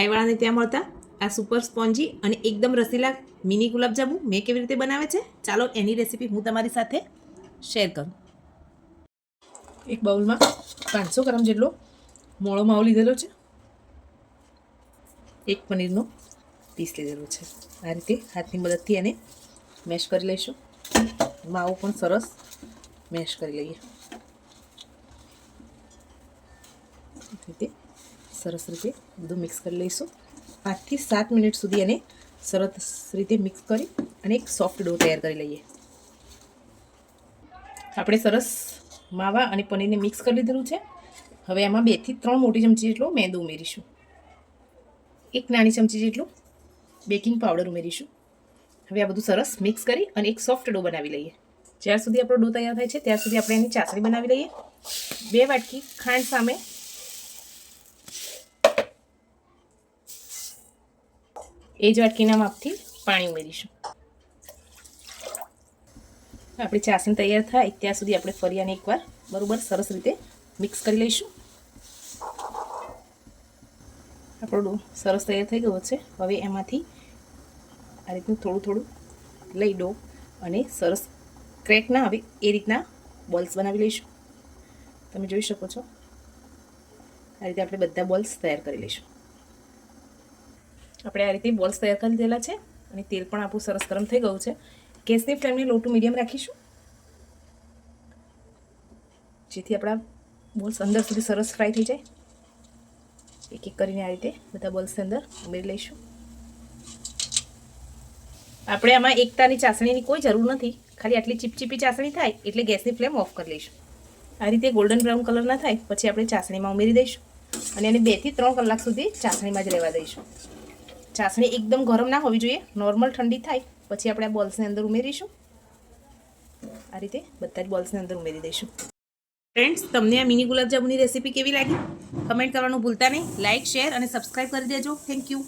ચાયવાળાને ત્યાં મળતા આ સુપર સ્પોન્જી અને એકદમ રસીલા મિની ગુલાબજાંબુ મેં કેવી રીતે બનાવે છે, ચાલો એની રેસીપી હું તમારી સાથે શેર કરું. એક બાઉલમાં 500 ગ્રામ જેટલો મોળો માવો લીધેલો છે. એક પનીરનો પીસ લીધેલો છે. આ રીતે હાથની મદદથી એને મેશ કરી લઈશું. માવો પણ સરસ મેશ કરી લઈએ. રીતે સરસ રીતે બધું મિક્સ કરી લઈશું. 5 થી 7 મિનિટ સુધી એને સરસ રીતે મિક્સ કરી અને એક સોફ્ટ ડો તૈયાર કરી લઈએ. આપણે સરસ માવા અને પનીરને મિક્સ કરી લીધેલું છે. હવે એમાં 2 થી 3 મોટી ચમચી જેટલો મેંદો ઉમેરીશું. 1 નાની ચમચી જેટલું બેકિંગ પાવડર ઉમેરીશું. હવે આ બધું સરસ મિક્સ કરી અને એક સોફ્ટ ડો બનાવી લઈએ. જ્યાં સુધી આપણો ડો તૈયાર થાય છે ત્યાં સુધી આપણે એની ચાસણી બનાવી લઈએ. 2 વાટકી ખાંડ સામે એ જ વાટકીના માપથી પાણી ઉમેરીશું. આપણી ચાસણી તૈયાર થાય ત્યાં સુધી આપણે ફરી આને એકવાર બરોબર સરસ રીતે મિક્સ કરી લઈશું. આપણો ડો સરસ તૈયાર થઈ ગયો છે. હવે એમાંથી આ રીતનું થોડું થોડું લઈ ડો અને સરસ ક્રેક ના આવે એ રીતના બોલ્સ બનાવી લઈશું. તમે જોઈ શકો છો આ રીતે આપણે બધા બોલ્સ તૈયાર કરી લઈશું. આપણે આ રીતે બોલ્સ તૈયાર કરી દીધેલા છે અને તેલ પણ આપણું સરસ ગરમ થઈ ગયું છે. ગેસની ફ્લેમને લો ટુ મીડિયમ રાખીશું જેથી આપણા બોલ્સ અંદર સુધી સરસ ફ્રાય થઈ જાય. એક એક કરીને આ રીતે બધા બોલ્સની અંદર ઉમેરી લઈશું. આપણે આમાં એકતાની ચાસણીની કોઈ જરૂર નથી. ખાલી આટલી ચીપચીપી ચાસણી થાય એટલે ગેસની ફ્લેમ ઓફ કરી લઈશું. આ રીતે ગોલ્ડન બ્રાઉન કલર ના થાય પછી આપણે ચાસણીમાં ઉમેરી દઈશું અને એને 2 થી 3 કલાક સુધી ચાસણીમાં જ રહેવા દઈશું. ચાસણી એકદમ ગરમ ના હોવી જોઈએ. નોર્મલ ઠંડી થાય પછી આપણે આ બોલ્સની અંદર ઉમેરીશું. આ રીતે બધા જ બોલ્સની અંદર ઉમેરી દઈશું. ફ્રેન્ડ્સ, તમને આ મિની ગુલાબજાંબુની રેસીપી કેવી લાગી કમેન્ટ કરવાનું ભૂલતા નહીં. લાઇક, શેર અને સબસ્ક્રાઈબ કરી દેજો. Thank you.